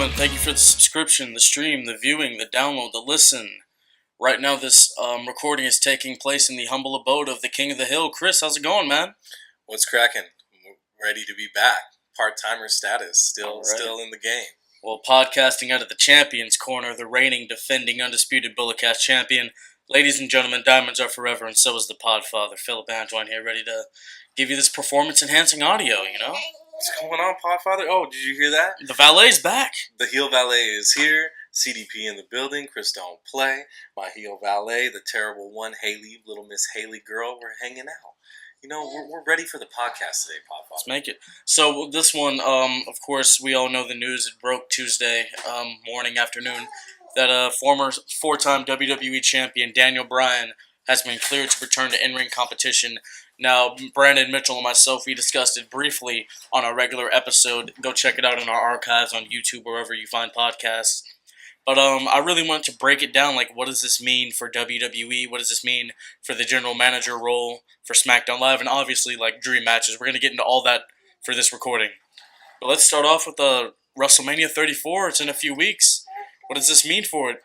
gentlemen, thank you for the subscription, the stream, the viewing, the download, the listen. Right now, this recording is taking place in the humble abode of the King of the Hill. Chris, how's it going, man? What's cracking? Ready to be back. Part-timer status, still in the game. Well, podcasting out of the Champions Corner, the reigning, defending, undisputed Bulletcast champion. Ladies and gentlemen, diamonds are forever, and so is the Podfather. Philip Antoine here, ready to give you this performance-enhancing audio, you know? What's going on, Podfather? Oh, did you hear that? The valet's back. The heel valet is here. CDP in the building. Chris don't play. My heel valet, the terrible one, Haley, little Miss Haley girl. We're hanging out. You know, we're ready for the podcast today, Podfather. Let's make it. So this one, of course, we all know the news. It broke Tuesday morning, afternoon, that former four-time WWE champion Daniel Bryan has been cleared to return to in-ring competition. Now, Brandon Mitchell and myself, we discussed it briefly on our regular episode. Go check it out in our archives on YouTube, wherever you find podcasts. But I really wanted to break it down, like, what does this mean for WWE? What does this mean for the general manager role for SmackDown Live? And obviously, like, dream matches. We're going to get into all that for this recording. But let's start off with WrestleMania 34. It's in a few weeks. What does this mean for it?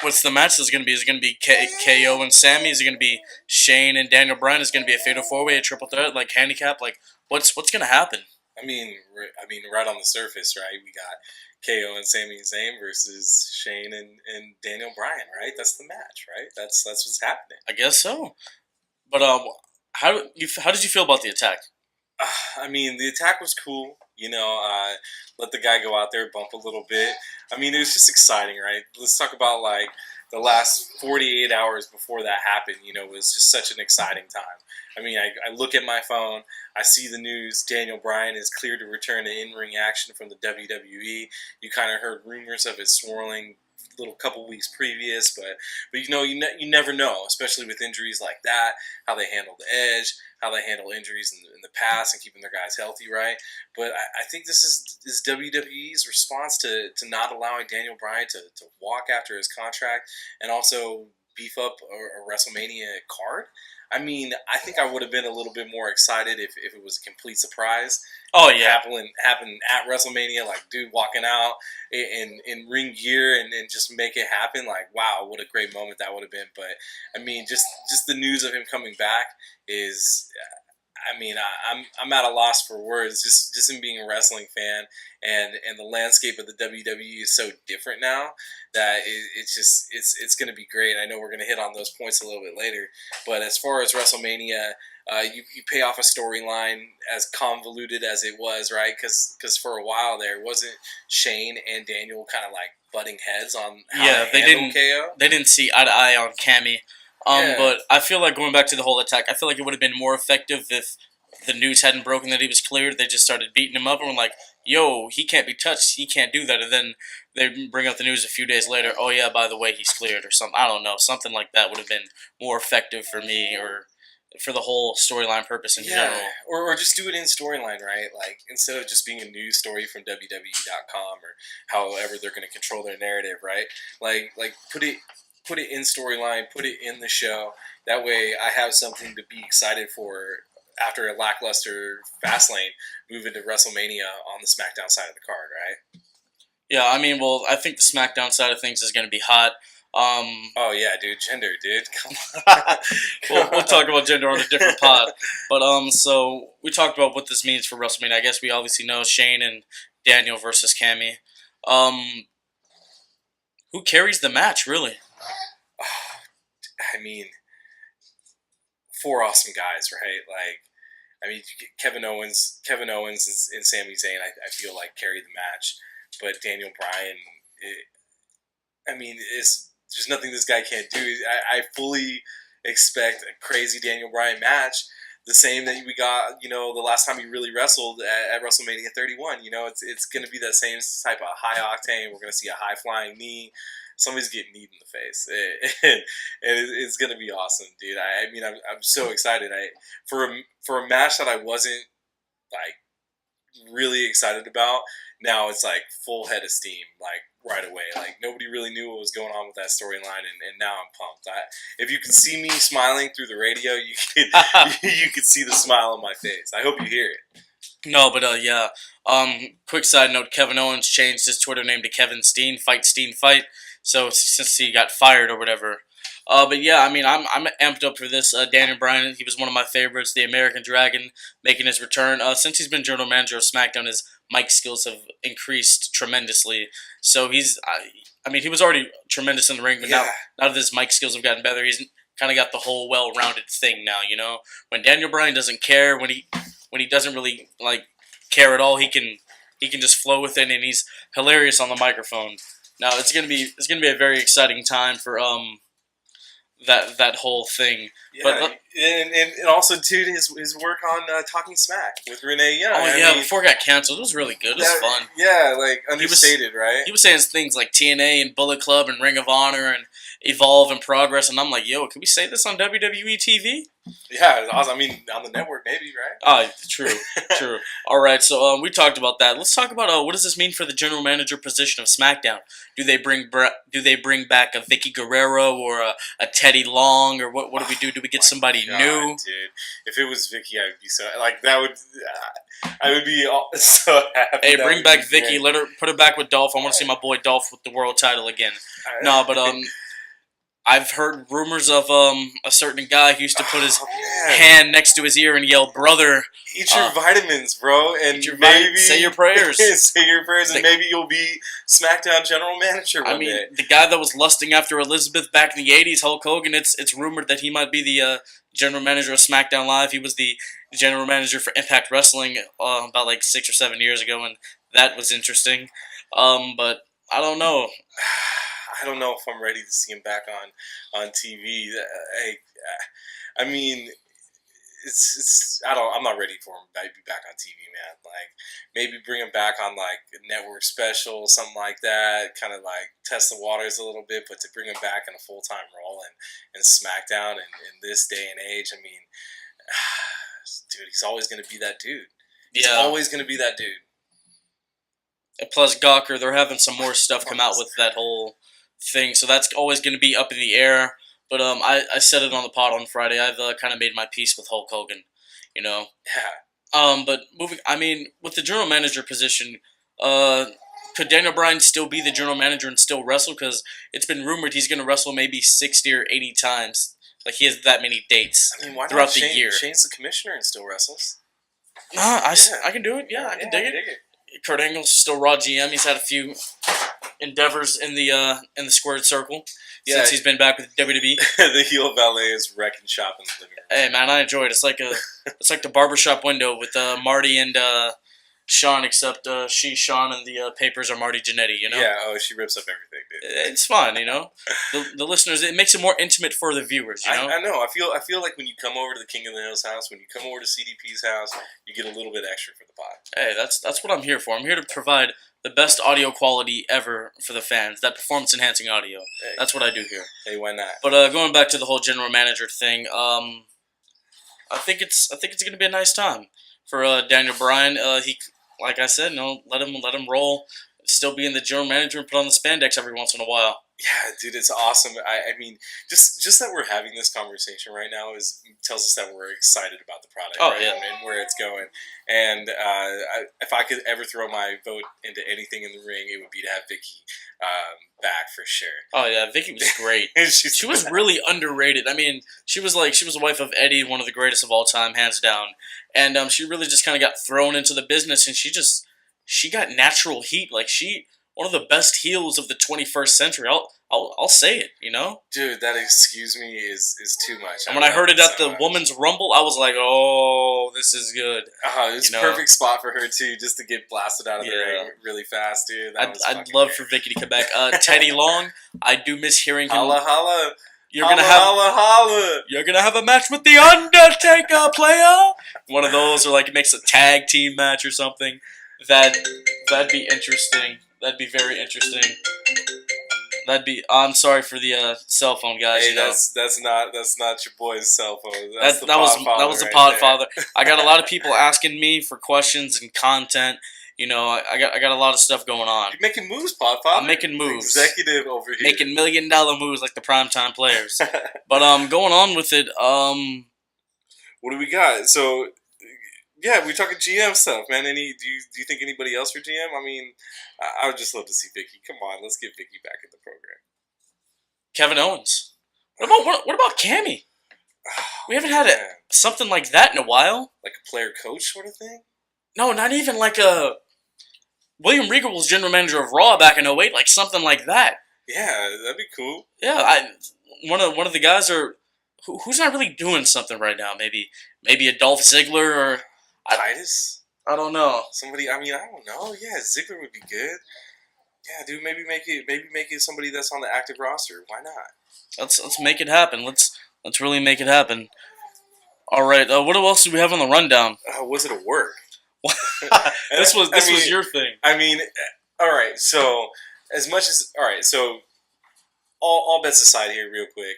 What's the match that's going to be? Is it going to be KO and Sammy? Is it going to be Shane and Daniel Bryan? Is it going to be a fatal four-way, a triple threat, like handicap? Like, what's going to happen? I mean, right on the surface, right? We got KO and Sami Zayn versus Shane and Daniel Bryan, right? That's the match, right? That's what's happening. I guess so. But how did you feel about the attack? I mean, the attack was cool. You know, let the guy go out there, bump a little bit. I mean, it was just exciting, right? Let's talk about, like, the last 48 hours before that happened, you know, was just such an exciting time. I mean, I look at my phone, I see the news, Daniel Bryan is cleared to return to in-ring action from the WWE. You kind of heard rumors of it swirling a little couple weeks previous, but you know, you never know, especially with injuries like that, how they handle the Edge, how they handle injuries in the past and keeping their guys healthy, right? But I think this is WWE's response to not allowing Daniel Bryan to walk after his contract and also beef up a WrestleMania card. I mean, I think I would have been a little bit more excited if it was a complete surprise. Oh, yeah. Happened at WrestleMania, like, dude walking out in ring gear and just make it happen. Like, wow, what a great moment that would have been. But, I mean, just the news of him coming back is... I mean, I'm at a loss for words. Just in being a wrestling fan, and the landscape of the WWE is so different now that it's going to be great. I know we're going to hit on those points a little bit later, but as far as WrestleMania, you pay off a storyline as convoluted as it was, right? Because for a while there, wasn't Shane and Daniel kind of like butting heads on how they handle KO? They didn't see eye to eye on Cammy. But I feel like going back to the whole attack, I feel like it would have been more effective if the news hadn't broken that he was cleared. They just started beating him up and were like, yo, he can't be touched, he can't do that. And then they bring out the news a few days later, oh yeah, by the way, he's cleared or something. I don't know. Something like that would have been more effective for me or for the whole storyline purpose in general. Or just do it in storyline, right? Like, instead of just being a news story from WWE.com or however they're going to control their narrative, right? Like put it in storyline, put it in the show. That way I have something to be excited for after a lackluster Fastlane moving to WrestleMania on the SmackDown side of the card, right? Yeah, I mean, well, I think the SmackDown side of things is going to be hot. Oh, yeah, dude. Gender, dude. Come on. we'll talk about gender on a different pod. But, so we talked about what this means for WrestleMania. I guess we obviously know Shane and Daniel versus Cammy. Who carries the match, really? I mean, four awesome guys, right? Like, I mean, Kevin Owens and Sami Zayn, I feel like carry the match, but Daniel Bryan, there's nothing this guy can't do. I fully expect a crazy Daniel Bryan match, the same that we got, you know, the last time he really wrestled at WrestleMania 31. You know, it's going to be that same type of high octane. We're going to see a high flying knee. Somebody's getting kneed in the face, and it's gonna be awesome, dude. I mean, I'm so excited. For a match that I wasn't like really excited about. Now it's like full head of steam, like right away. Like nobody really knew what was going on with that storyline, and now I'm pumped. If you could see me smiling through the radio, you could see the smile on my face. I hope you hear it. No, but yeah. Quick side note: Kevin Owens changed his Twitter name to Kevin Steen Fight. So since he got fired or whatever. But yeah, I mean, I'm amped up for this. Daniel Bryan, he was one of my favorites. The American Dragon making his return. Since he's been general manager of SmackDown, his mic skills have increased tremendously. So I mean, he was already tremendous in the ring, but now that his mic skills have gotten better, he's kind of got the whole well-rounded thing now. You know, when Daniel Bryan doesn't care, when he doesn't really care at all, he can just flow with it, and he's hilarious on the microphone. Now it's gonna be a very exciting time for that whole thing. Yeah, but and also, dude, his work on Talking Smack with Renee Young. Oh yeah, before it got canceled, it was really good. It was fun. Yeah, like understated, right? He was saying things like TNA and Bullet Club and Ring of Honor and Evolve and Progress, and I'm like, yo, can we say this on WWE TV? Yeah, it's awesome. I mean, on the network, maybe, right? Oh, true, true. All right, so we talked about that. Let's talk about what does this mean for the general manager position of SmackDown? Do they bring back a Vicky Guerrero or a Teddy Long, or what do we do? Do we get somebody new? Dude, if it was Vicky, I would be so like that would. I would be so happy. Hey, bring back Vicky. Let her put her back with Dolph. I want to see my boy Dolph with the world title again. No, but I've heard rumors of a certain guy who used to put his hand next to his ear and yell, "Brother." Eat your vitamins, bro, and say your prayers. Say your prayers, and maybe you'll be SmackDown general manager one day. The guy that was lusting after Elizabeth back in the '80s, Hulk Hogan. It's rumored that he might be the general manager of SmackDown Live. He was the general manager for Impact Wrestling about like 6 or 7 years ago, and that was interesting. But I don't know. I don't know if I'm ready to see him back on TV. I mean, I'm not ready for him to be back on TV, man. Like, maybe bring him back on like a network special, something like that. Kind of like test the waters a little bit, but to bring him back in a full-time role in SmackDown in this day and age, I mean, dude, he's always going to be that dude. He's always going to be that dude. And plus, Gawker, they're having some more stuff come out with that whole thing, so that's always going to be up in the air. But I said it on the pod on Friday. I've kind of made my peace with Hulk Hogan, you know. Yeah. But with the general manager position, could Daniel Bryan still be the general manager and still wrestle? Because it's been rumored he's going to wrestle maybe 60 or 80 times. Like, he has that many dates throughout the year. Change the commissioner and still wrestles. I can do it. Yeah, I can dig it. Kurt Angle's still Raw GM. He's had a few endeavors in the squared circle since he's been back with WWE. The heel valet is wrecking shop in the living room. Hey man, I enjoy it. It's like the barbershop window with Marty and Sean, except Sean, and the papers are Marty Jannetty, you know? Yeah, she rips up everything, dude. It's fun, you know? The listeners, it makes it more intimate for the viewers, you know? I know. I feel like when you come over to the King of the Hill's house, when you come over to CDP's house, you get a little bit extra for the pod. Hey, that's what I'm here for. I'm here to provide the best audio quality ever for the fans. That performance-enhancing audio. Hey, that's what I do here. Hey, why not? But going back to the whole general manager thing, I think it's going to be a nice time for Daniel Bryan. He, like I said, let him roll. Still being the general manager and put on the spandex every once in a while. Yeah, dude, it's awesome. I mean, just that we're having this conversation right now tells us that we're excited about the product, and where it's going. And if I could ever throw my vote into anything in the ring, it would be to have Vicky back for sure. Oh yeah, Vicky was great. She was really underrated. I mean, she was the wife of Eddie, one of the greatest of all time, hands down. And she really just kind of got thrown into the business, and she got natural heat. Like, one of the best heels of the 21st century. I'll say it, you know? Dude, that excuse me is too much. And when I heard it at the Women's Rumble, I was like, oh, this is good. It's a perfect spot for her, too, just to get blasted out of the ring really fast, dude. I'd love for Vicky to come back. Teddy Long, I do miss hearing him. Holla, holla. You're gonna have a match with the Undertaker, player. One of those, or like it makes a tag team match or something. That'd be interesting. That'd be very interesting. I'm sorry for the cell phone, guys. Hey, that's not your boy's cell phone. That was the Podfather. I got a lot of people asking me for questions and content. You know, I got a lot of stuff going on. You're making moves, Podfather. I'm making moves. Executive over here. Making $1 million moves like the primetime players. But going on with it. What do we got? So Yeah, we're talking GM stuff, man. Do you think anybody else for GM? I mean, I would just love to see Vicky. Come on, let's get Vicky back in the program. Kevin Owens. What about Cammy? We haven't had something like that in a while. Like a player coach sort of thing? No, not even like a William Regal was general manager of Raw back in '08, like something like that. Yeah, that'd be cool. Yeah, one of the guys who's not really doing something right now. Maybe a Dolph Ziggler or Titus. I don't know. Somebody. I mean, I don't know. Yeah, Ziggler would be good. Yeah, dude. Maybe make it somebody that's on the active roster. Why not? Let's make it happen. Let's really make it happen. All right. What else do we have on the rundown? Was it a work? this was your thing. I mean, all right. So So all bets aside here, real quick.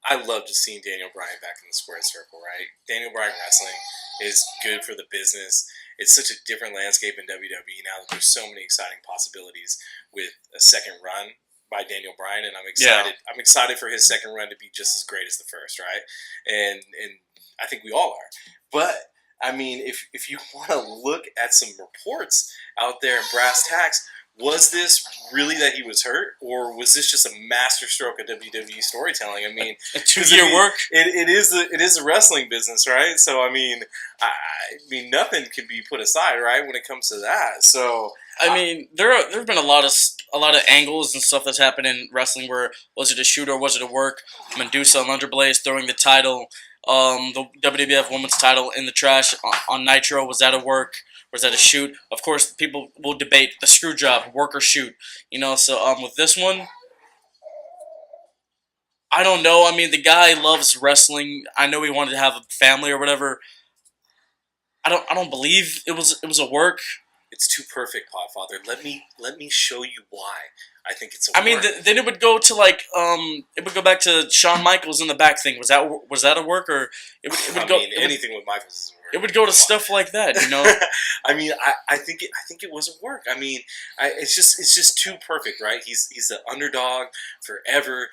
I love just seeing Daniel Bryan back in the squared circle, right? Daniel Bryan wrestling is good for the business. It's such a different landscape in WWE now that there's so many exciting possibilities with a second run by Daniel Bryan, and I'm excited. Yeah. I'm excited for his second run to be just as great as the first, right? And I think we all are. But I mean, if you want to look at some reports out there in brass tacks, was this really that he was hurt, or was this just a masterstroke of WWE storytelling? I mean, a 2-year work. It is the wrestling business, right? So I mean, nothing can be put aside, right, when it comes to that. So I mean, there have been a lot of angles and stuff that's happened in wrestling. Where was it a shoot or was it a work? Medusa and Underblaze throwing the title, the WWF Women's title in the trash on Nitro. Was that a work? Or is that a shoot? Of course, people will debate the screw job, work or shoot. So with this one, I don't know. I mean, the guy loves wrestling. I know he wanted to have a family or whatever. I don't believe it was a work. It's too perfect, Podfather. Let me show you why I think it's a work. I mean, then it would go to it would go back to Shawn Michaels in the back thing. Was that a work, or it would go? Anything with Michaels is a work. It would go to stuff like that, I mean, I think it was a work. I mean, it's just too perfect, right? He's the underdog forever.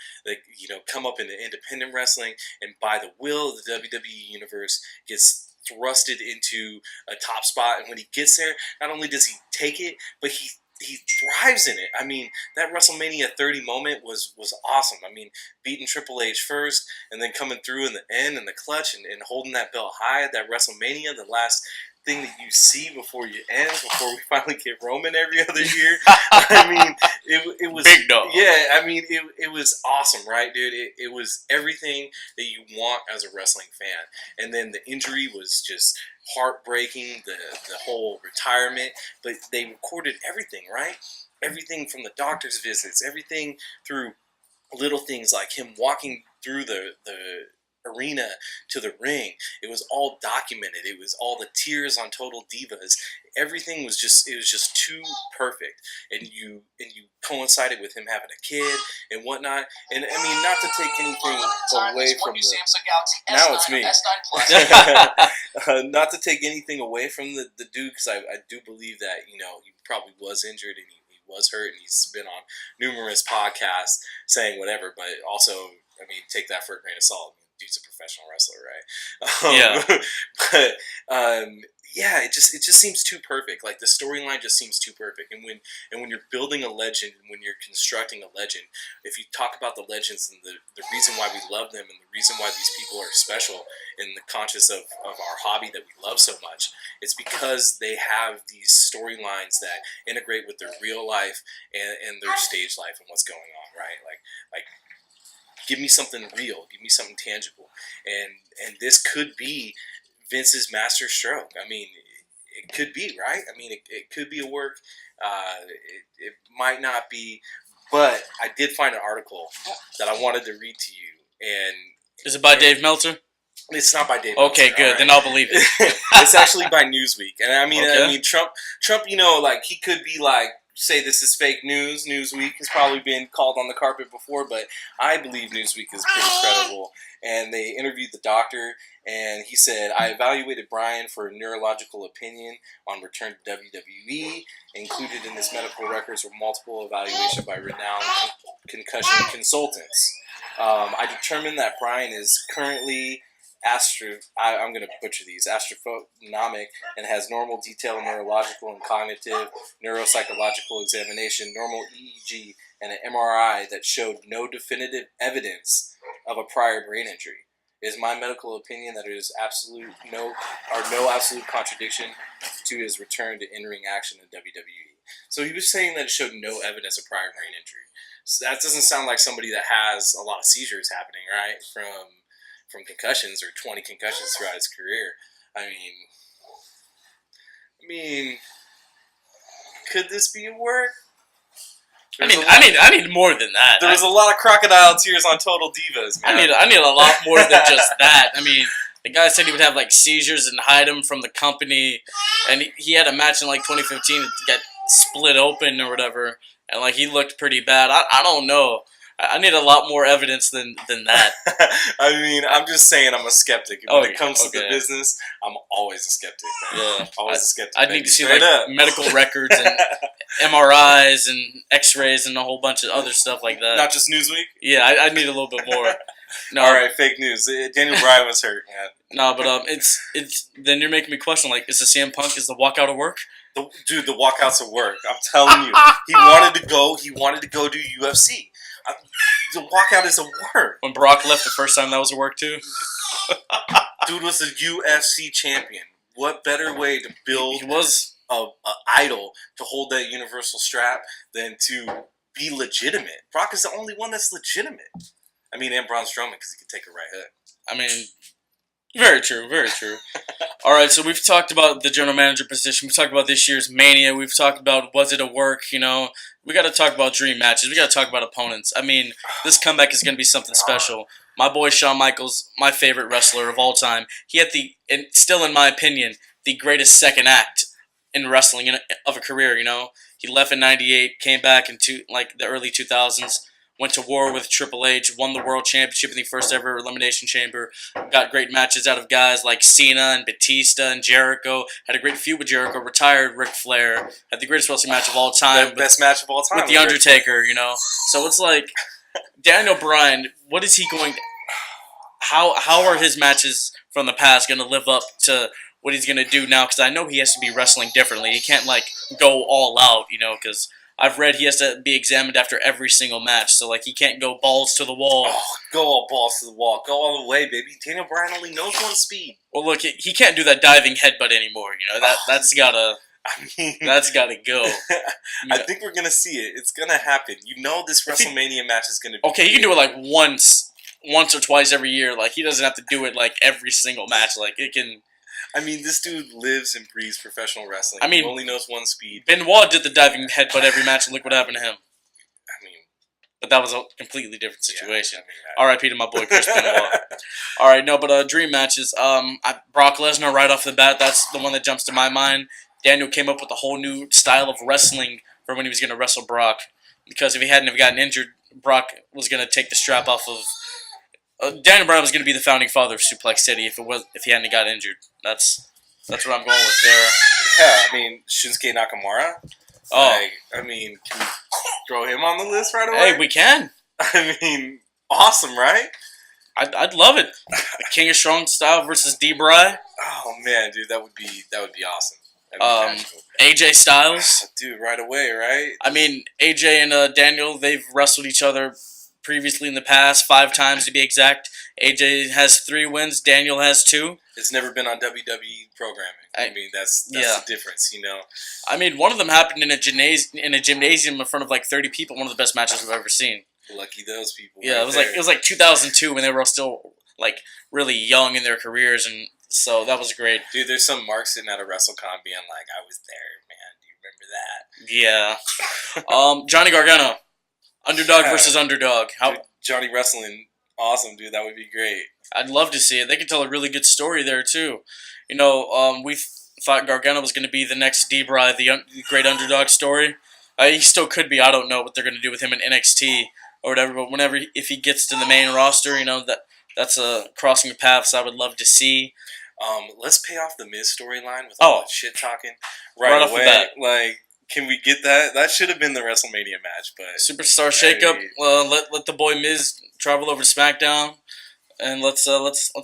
Come up into independent wrestling, and by the will of the WWE universe, gets thrusted into a top spot, and when he gets there, not only does he take it, but he thrives in it. I mean, that WrestleMania 30 moment was awesome. I mean, beating Triple H first, and then coming through in the end and the clutch, and holding that belt high at that WrestleMania, the last thing that you see before you end, before we finally get Roman every other year. I mean, it was big dog. Yeah, I mean, it was awesome, right, dude? It was everything that you want as a wrestling fan. And then the injury was just heartbreaking, the whole retirement, but they recorded everything, right? Everything from the doctor's visits, everything through little things like him walking through the arena to the ring. It was all documented. It was all the tears on Total Divas. Everything was just too perfect. And you coincided with him having a kid and whatnot. And I mean, not to take anything away from the now it's me. Not to take anything away from the dude, because I do believe that he probably was injured and he was hurt, and he's been on numerous podcasts saying whatever. But also, I mean, take that for a grain of salt. Dude's a professional wrestler, right? Yeah, it just seems too perfect. Like, the storyline just seems too perfect. And when you're building a legend, and when you're constructing a legend, if you talk about the legends and the reason why we love them, and the reason why these people are special in the conscious of our hobby that we love so much, it's because they have these storylines that integrate with their real life and their stage life and what's going on, right? Like give me something real. Give me something tangible. And this could be Vince's master stroke. I mean, it could be, right? I mean, it could be a work. It might not be. But I did find an article that I wanted to read to you. And is it by Dave Meltzer? It's not by Dave Okay, Meltzer, good. right? Then I'll believe it. It's actually by Newsweek. And I mean, Trump, he could be like, say this is fake news. Newsweek has probably been called on the carpet before, but I believe Newsweek is pretty credible. And they interviewed the doctor, and he said, I evaluated Bryan for a neurological opinion on return to WWE. Included in his medical records were multiple evaluations by renowned concussion consultants. I determined that Bryan is currently I'm going to butcher these, astrophonomic, and has normal detailed neurological and cognitive neuropsychological examination, normal EEG, and an MRI that showed no definitive evidence of a prior brain injury. It is my medical opinion that there is no absolute contradiction to his return to in-ring action in WWE. So he was saying that it showed no evidence of prior brain injury. So that doesn't sound like somebody that has a lot of seizures happening, right? From concussions or 20 concussions throughout his career. I mean, could this be a work? I need more than that. There was a lot of crocodile tears on Total Divas, man. I need a lot more than just that. I mean, the guy said he would have like seizures and hide him from the company, and he had a match in like 2015 to get split open or whatever, and like he looked pretty bad. I don't know. I need a lot more evidence than that. I mean, I'm just saying I'm a skeptic. When it comes to the business, I'm always a skeptic, man. Yeah. Always a skeptic. I'd need to see like medical records and MRIs and X-rays and a whole bunch of other stuff like that. Not just Newsweek? Yeah, I need a little bit more. No. All right, fake news. Daniel Bryan was hurt, man. No, but it's then you're making me question, like, is the CM Punk, is the walkout of work? Dude, the walkouts of work. I'm telling you. He wanted to go do UFC. The walkout is a work. When Brock left the first time, that was a work too. Dude was a UFC champion. What better way to build he was a idol to hold that universal strap than to be legitimate? Brock is the only one that's legitimate. I mean, and Braun Strowman, because he could take a right hook. I mean, very true, very true. All right, so we've talked about the general manager position. We've talked about this year's Mania. We've talked about was it a work, you know. We got to talk about dream matches. We got to talk about opponents. I mean, this comeback is going to be something special. My boy Shawn Michaels, my favorite wrestler of all time. He had still in my opinion, the greatest second act in wrestling of a career, you know. He left in 98, came back in the early 2000s. Went to war with Triple H, won the World Championship in the first ever Elimination Chamber, got great matches out of guys like Cena and Batista and Jericho, had a great feud with Jericho, retired Ric Flair, had the greatest wrestling match of all time. Best match of all time. With The Undertaker, you know. So it's like, Daniel Bryan, what is he going to... How are his matches from the past going to live up to what he's going to do now? Because I know he has to be wrestling differently. He can't, like, go all out, you know, because... I've read he has to be examined after every single match, so like he can't go balls to the wall. Oh, go all balls to the wall. Go all the way, baby. Daniel Bryan only knows one speed. Well, look, he can't do that diving headbutt anymore. You know that's gotta go. I think we're gonna see it. It's gonna happen. You know, this WrestleMania match is gonna be. Okay, he can do it like once or twice every year. Like he doesn't have to do it like every single match. Like it can. I mean, this dude lives and breathes professional wrestling. I mean, he only knows one speed. Benoit did the diving headbutt every match, and look what happened to him. I mean, but that was a completely different situation. Yeah, R.I.P. to my boy Chris Benoit. All right, no, but dream matches. Brock Lesnar right off the bat. That's the one that jumps to my mind. Daniel came up with a whole new style of wrestling for when he was going to wrestle Brock, because if he hadn't have gotten injured, Brock was going to take the strap off of. Daniel Bryan was going to be the founding father of Suplex City if he hadn't got injured. That's what I'm going with there. Yeah, I mean Shinsuke Nakamura. Oh, I mean, can we throw him on the list right away? Hey, we can. I mean, awesome, right? I'd love it. King of Strong Style versus D-Bry. Oh man, dude, that would be awesome. That'd be cool. AJ Styles. Dude, right away, right? I mean, AJ and Daniel, they've wrestled each other previously in the past 5 times to be exact. AJ has 3 wins. Daniel has 2. It's never been on WWE programming. I mean, that's the difference, you know. I mean, one of them happened in a gymnasium in front of like 30 people. One of the best matches I've ever seen. Lucky those people. Yeah, right it was like 2002 when they were all still like really young in their careers, and so that was great. Dude, there's some Mark sitting at a WrestleCon being like, "I was there, man. Do you remember that?" Yeah. Johnny Gargano. Underdog versus underdog. Dude, Johnny Wrestling, awesome, dude. That would be great. I'd love to see it. They could tell a really good story there too. You know, we thought Gargano was going to be the next D-Bry, the great underdog story. He still could be. I don't know what they're going to do with him in NXT or whatever. But if he gets to the main roster, you know that's a crossing of paths I would love to see. Let's pay off the Miz storyline with all that shit talking right off away. The bat. Like, can we get that? That should have been the WrestleMania match, but Superstar shakeup. Let the boy Miz travel over to SmackDown. and let's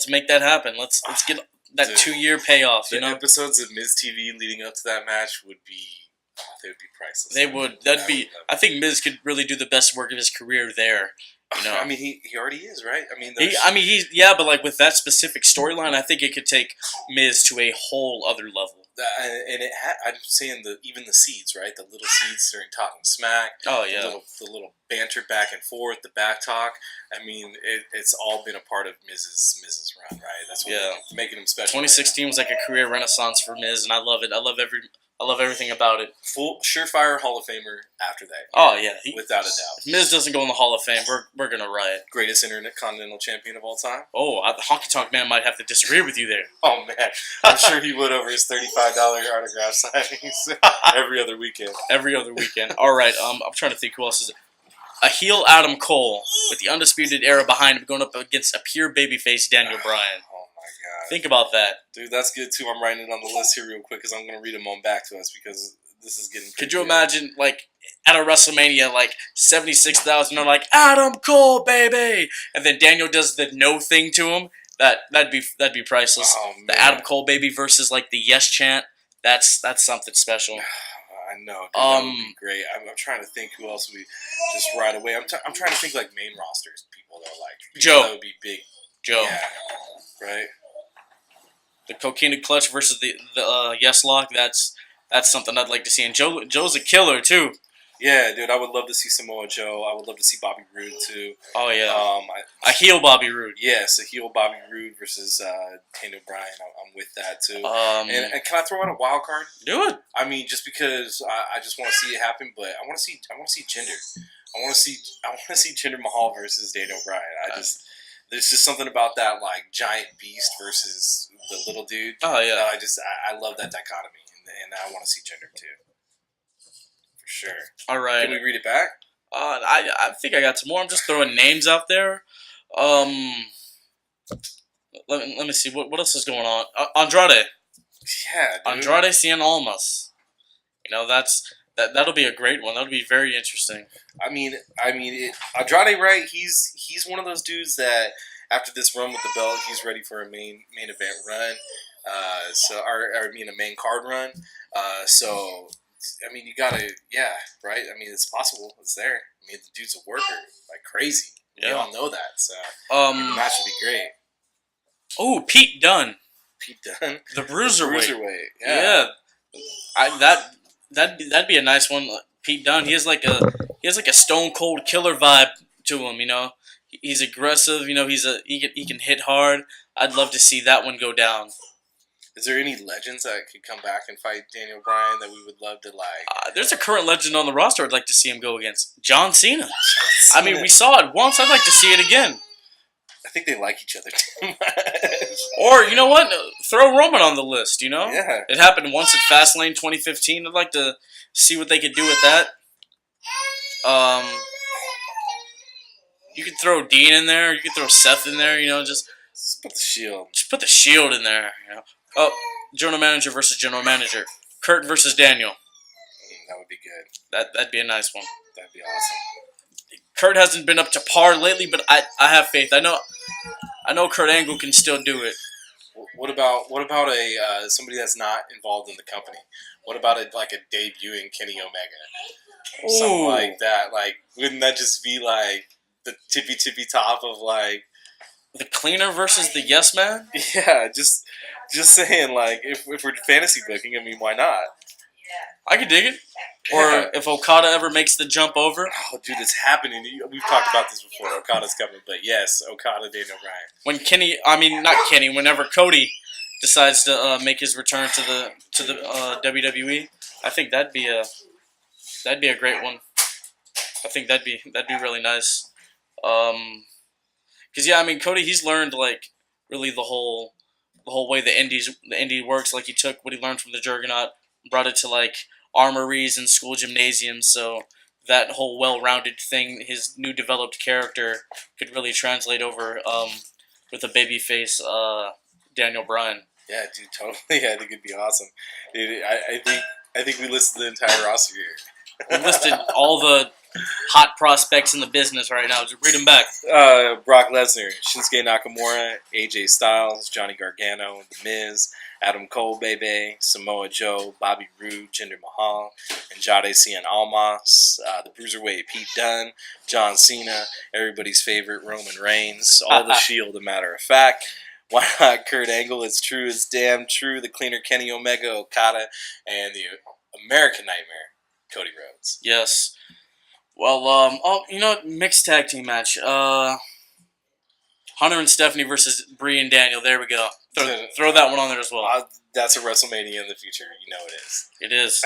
make that happen. Let's get that Dude, 2-year payoff. The episodes of Miz TV leading up to that match would be priceless. They would. That'd be. I think Miz could really do the best work of his career there. You know, I mean, he already is, right? I mean, he's but like with that specific storyline, I think it could take Miz to a whole other level. And I'm saying even the seeds, right? The little seeds during talking smack. Oh yeah, the little banter back and forth, the back talk. I mean, it's all been a part of Miz's run, right? That's what making him special. 2016 was like a career renaissance for Miz, and I love it. I love everything about it. Full surefire Hall of Famer after that. Oh yeah, without a doubt. If Miz doesn't go in the Hall of Fame, we're gonna riot. Greatest Intercontinental Champion of all time. Oh, the Honky Tonk Man might have to disagree with you there. Oh man, I'm sure he would over his $35 autograph signings every other weekend. Every other weekend. All right. I'm trying to think who else is it. A heel Adam Cole with the undisputed era behind him going up against a pure babyface Daniel Bryan. Oh my god. Think about that. Dude, that's good too. I'm writing it on the list here real quick because I'm going to read them on back to us because this is getting Could you imagine, like, at a WrestleMania, like, 76,000 are like, Adam Cole, baby! And then Daniel does the no thing to him? That'd be priceless. Oh, the Adam Cole baby versus, like, the yes chant. That's something special. I know. Dude, that would be great. I'm trying to think who else we just right away. I'm trying to think like main rosters people that are like Joe. That would be big. Joe. Yeah. Right. The Coquina Clutch versus the Yes Lock. That's something I'd like to see. And Joe's a killer too. Yeah, dude. I would love to see Samoa Joe. I would love to see Bobby Roode too. Oh yeah. A heel Bobby Roode. Yes, a heel Bobby Roode versus Daniel Bryan. I'm with that too. And can I throw out a wild card? Do it. I mean, just because I just want to see it happen, but I want to see Jinder. I want to see Jinder Mahal versus Daniel Bryan. There's just something about that like giant beast versus the little dude. Oh yeah. I love that dichotomy, and I want to see Jinder too. For sure. All right. Can we read it back? I think I got some more. I'm just throwing names out there. Let me see what else is going on. Andrade. Yeah, dude. Andrade Cien Almas. You know that'll be a great one. That'll be very interesting. I mean, Andrade, right? He's one of those dudes that after this run with the belt, he's ready for a main event run. A main card run. So. I mean, you gotta, right? I mean, it's possible. It's there. I mean, the dude's a worker, like crazy. Yeah. We all know that. So, the match would be great. Oh, Pete Dunne. Pete Dunne, the Bruiserweight. Yeah. That'd be a nice one. Pete Dunne. He has like a Stone Cold Killer vibe to him. You know, he's aggressive. You know, he can hit hard. I'd love to see that one go down. Is there any legends that could come back and fight Daniel Bryan that we would love to like? There's a current legend on the roster I'd like to see him go against. John Cena. I mean, we saw it once. I'd like to see it again. I think they like each other too much. Or, you know what? Throw Roman on the list, you know? Yeah. It happened once at Fastlane 2015. I'd like to see what they could do with that. You could throw Dean in there. You could throw Seth in there, you know, just put the Shield. Just put the Shield in there, you know. Oh, general manager versus general manager. Kurt versus Daniel. That would be good. That'd be a nice one. That'd be awesome. Kurt hasn't been up to par lately, but I have faith. I know Kurt Angle can still do it. What about a somebody that's not involved in the company? What about a debuting Kenny Omega? Ooh. Something like that. Like, wouldn't that just be like the tippy top of like the Cleaner versus the Yes Man? Yeah, just saying, like, if we're fantasy booking, I mean, why not? I could dig it. Or if Okada ever makes the jump over. Oh, dude, it's happening. We've talked about this before. Okada's coming, but yes, Okada, Daniel Bryan. Whenever Cody decides to make his return to the WWE, I think that'd be a great one. I think that'd be really nice. Because Cody, he's learned like really the whole way the indie works. Like he took what he learned from the Juggernaut, brought it to like armories and school gymnasiums. So that whole well-rounded thing, his new developed character could really translate over with a babyface Daniel Bryan. Yeah, dude, totally. I think it'd be awesome. Dude, I think we listed the entire roster here. We listed all the hot prospects in the business right now. Just read them back. Brock Lesnar, Shinsuke Nakamura, AJ Styles, Johnny Gargano, The Miz, Adam Cole, Bebe, Samoa Joe, Bobby Roode, Jinder Mahal, Andrade Cien Almas, the Bruiserweight Pete Dunne, John Cena, everybody's favorite Roman Reigns, all the Shield, a matter of fact. Why not Kurt Angle? It's true, it's damn true. The Cleaner Kenny Omega, Okada, and the American Nightmare, Cody Rhodes. Yes. Well, mixed tag team match. Hunter and Stephanie versus Bree and Daniel. There we go. Throw that one on there as well. That's a WrestleMania in the future. You know it is. It is.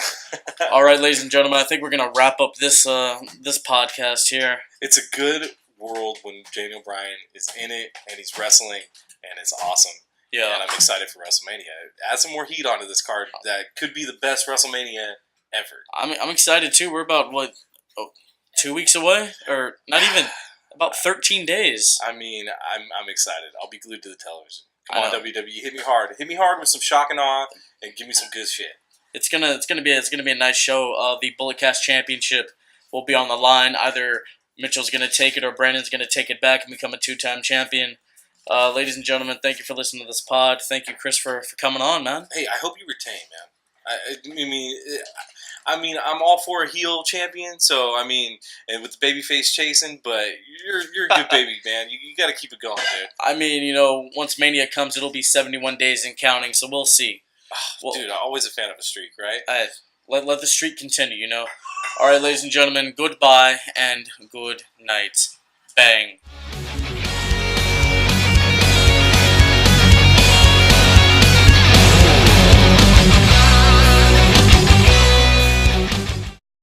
All right, ladies and gentlemen, I think we're gonna wrap up this podcast here. It's a good world when Daniel Bryan is in it and he's wrestling, and it's awesome. Yeah. And I'm excited for WrestleMania. Add some more heat onto this card. That could be the best WrestleMania ever. I'm excited too. We're about 2 weeks away, or not even. About 13 days. I mean, I'm excited. I'll be glued to the television. Come on, WWE, hit me hard. Hit me hard with some shock and awe, and give me some good shit. It's gonna be a nice show. The Bulletcast Championship will be on the line. Either Mitchell's gonna take it or Brandon's gonna take it back and become a 2-time champion. Ladies and gentlemen, thank you for listening to this pod. Thank you, Chris, for coming on, man. Hey, I hope you retain, man. I mean, I'm all for a heel champion, so I mean, and with the babyface chasing, but you're a good baby, man. You got to keep it going, dude. I mean, once Mania comes, it'll be 71 days and counting, so we'll see. Dude, I'm always a fan of a streak, right? Let the streak continue, All right, ladies and gentlemen, goodbye and good night. Bang.